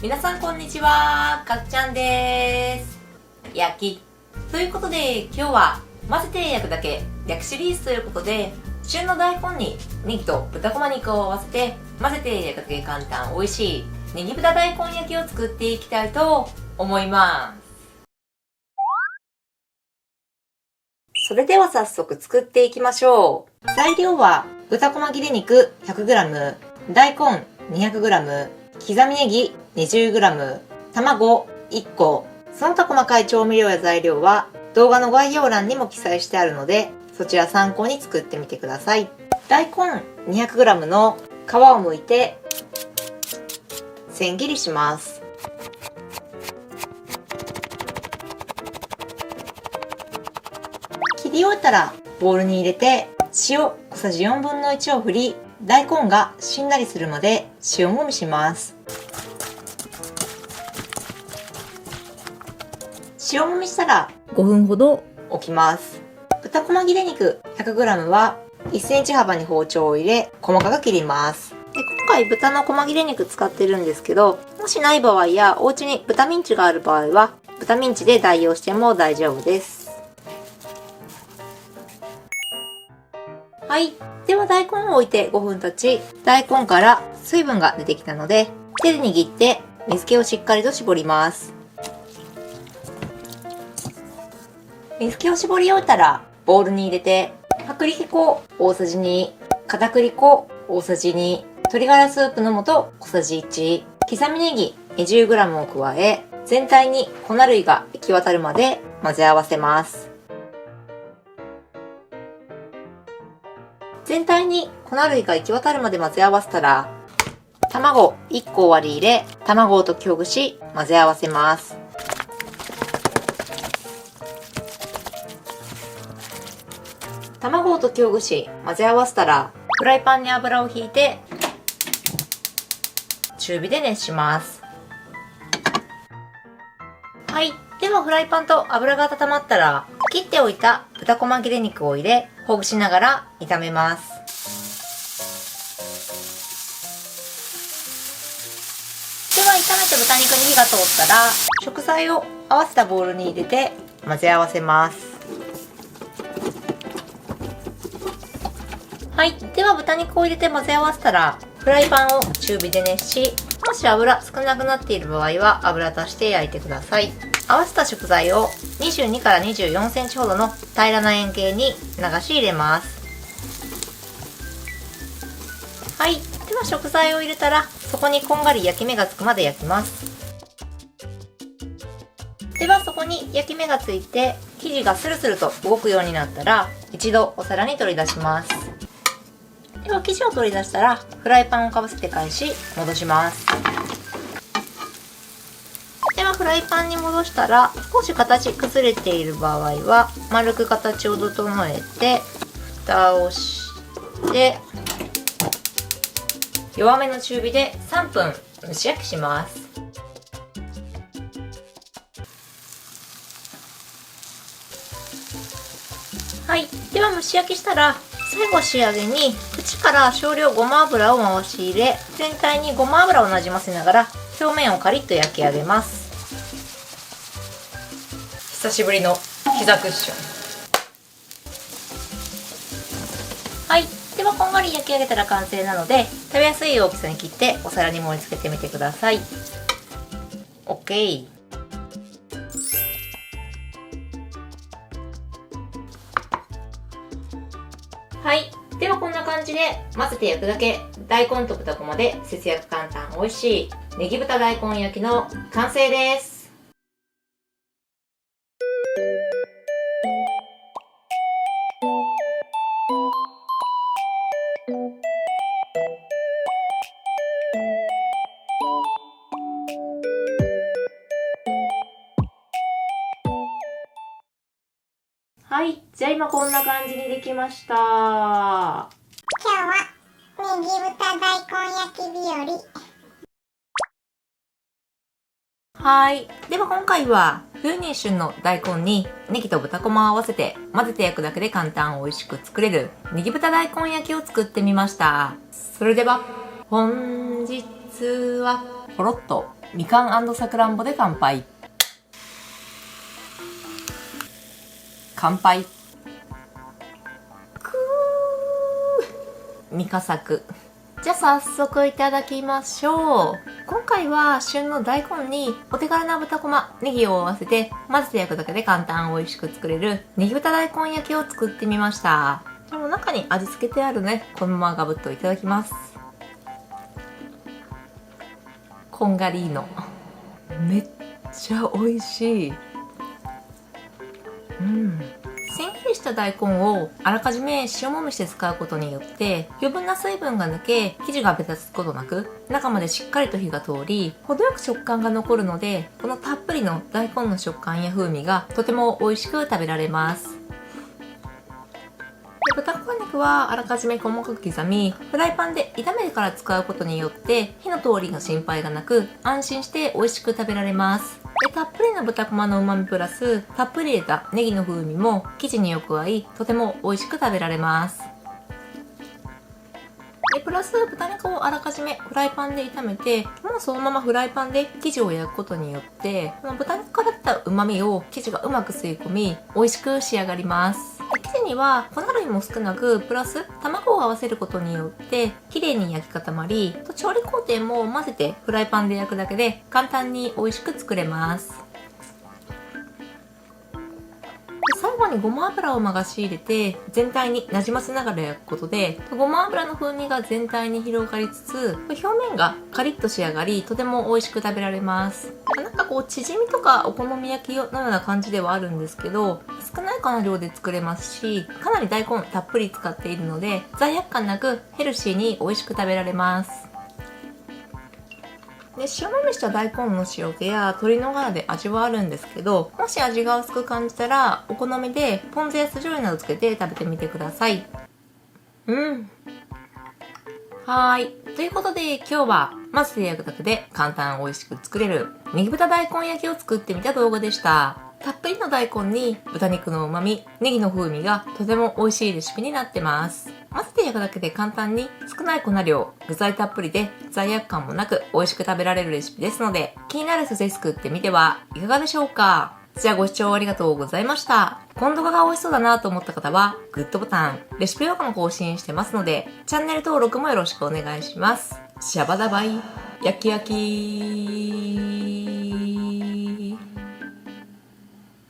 皆さんこんにちは、かっちゃんです。焼きということで、今日は混ぜて焼くだけ焼きシリーズということで、旬の大根にネギと豚こま肉を合わせて混ぜて焼くだけ簡単美味しいネギ豚大根焼きを作っていきたいと思います。それでは早速作っていきましょう。材料は豚こま切れ肉 100g、大根 200g、刻みネギ 20g、卵1個。その他細かい調味料や材料は動画の概要欄にも記載してあるので、そちら参考に作ってみてください。大根 200g の皮を剥いて千切りします。切り終えたらボウルに入れて塩小さじ4分の1を振り、大根がしんなりするまで塩もみします。塩もみしたら5分ほど置きます。豚こま切れ肉 100g は1センチ幅に包丁を入れ細かく切ります。で、今回豚の細切れ肉使ってるんですけど、もしない場合やお家に豚ミンチがある場合は豚ミンチで代用しても大丈夫です。はい。では大根を置いて5分経ち、大根から水分が出てきたので、手で握って水気をしっかりと絞ります。水気を絞り終えたら、ボウルに入れて、薄力粉大さじ2、片栗粉大さじ2、鶏ガラスープの素小さじ1、刻みネギ 20g を加え、全体に粉類が行き渡るまで混ぜ合わせます。全体に粉類が行き渡るまで混ぜ合わせたら、卵1個割り入れ、卵を溶きほぐし混ぜ合わせます。卵を溶きほぐし混ぜ合わせたら、フライパンに油を引いて中火で熱します。はい。ではフライパンと油が温まったら、切っておいた豚こま切れ肉を入れ、ほぐしながら炒めます。では炒めて豚肉に火が通ったら、食材を合わせたボウルに入れて混ぜ合わせます。はい。では豚肉を入れて混ぜ合わせたら、フライパンを中火で熱し、もし油少なくなっている場合は油足して焼いてください。合わせた食材を22から24センチほどの平らな円形に流し入れます。はい。では食材を入れたら、そこにこんがり焼き目がつくまで焼きます。ではそこに焼き目がついて、生地がスルスルと動くようになったら、一度お皿に取り出します。では生地を取り出したら、フライパンをかぶせて返し戻します。ではフライパンに戻したら、少し形崩れている場合は丸く形を整えて蓋をして弱めの中火で3分蒸し焼きします。はい。では蒸し焼きしたら、最後仕上げに縁から少量ごま油を回し入れ、全体にごま油をなじませながら表面をカリッと焼き上げます。久しぶりの膝クッション。はい。ではこんがり焼き上げたら完成なので、食べやすい大きさに切ってお皿に盛り付けてみてください。 OK。はい。ではこんな感じで混ぜて焼くだけ大根と豚こまで節約簡単美味しいネギ豚大根焼きの完成です。はい。じゃあ今こんな感じにできました。今日はネギ豚大根焼き日和。はい。では今回は冬に旬の大根にネギと豚こまを合わせて混ぜて焼くだけで簡単美味しく作れるネギ豚大根焼きを作ってみました。それでは本日はポロッとみかん&さくらんぼで乾杯。乾杯。みかさく。じゃあ早速いただきましょう。今回は旬の大根にお手軽な豚こま、ネギを合わせて混ぜて焼くだけで簡単美味しく作れるネギ豚大根焼きを作ってみました。この中に味付けてあるね、このままガブッといただきます。こんがりの。めっちゃ美味しい。千切りした大根をあらかじめ塩もみして使うことによって余分な水分が抜け生地がべたつくことなく中までしっかりと火が通り程よく食感が残るのでこのたっぷりの大根の食感や風味がとても美味しく食べられます。豚こま肉はあらかじめ細かく刻みフライパンで炒めてから使うことによって火の通りが心配がなく安心して美味しく食べられます。でたっぷりの豚こまの旨味プラスたっぷり入れたネギの風味も生地によく合いとても美味しく食べられます。でプラス豚肉をあらかじめフライパンで炒めてもうそのままフライパンで生地を焼くことによってこの豚肉から出た旨味を生地がうまく吸い込み美味しく仕上がります。で生地には粉類も少なくプラス卵を合わせることによって綺麗に焼き固まり調理工程も混ぜてフライパンで焼くだけで簡単に美味しく作れます。最後にごま油を流し入れて全体になじませながら焼くことでごま油の風味が全体に広がりつつ表面がカリッと仕上がりとても美味しく食べられます。なんかこうチヂミとかお好み焼きのような感じではあるんですけど少ないかな量で作れますしかなり大根たっぷり使っているので罪悪感なくヘルシーに美味しく食べられます。で塩もみした大根の塩気や鶏のガラで味はあるんですけどもし味が薄く感じたらお好みでポン酢や酢醤油などつけて食べてみてください。はーい。ということで今日は混ぜて焼くだけで簡単美味しく作れるネギ豚大根焼きを作ってみた動画でした。たっぷりの大根に豚肉の旨味、ネギの風味がとても美味しいレシピになってます。混ぜて焼くだけで簡単に少ない粉量、具材たっぷりで罪悪感もなく美味しく食べられるレシピですので気になる人ぜひ作ってみてはいかがでしょうか。じゃあご視聴ありがとうございました。この動画が美味しそうだなと思った方はグッドボタン、レシピ動画も更新してますのでチャンネル登録もよろしくお願いします。シャバダバイ、焼き焼き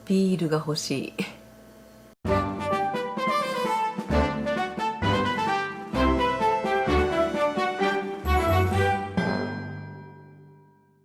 ビールが欲しい。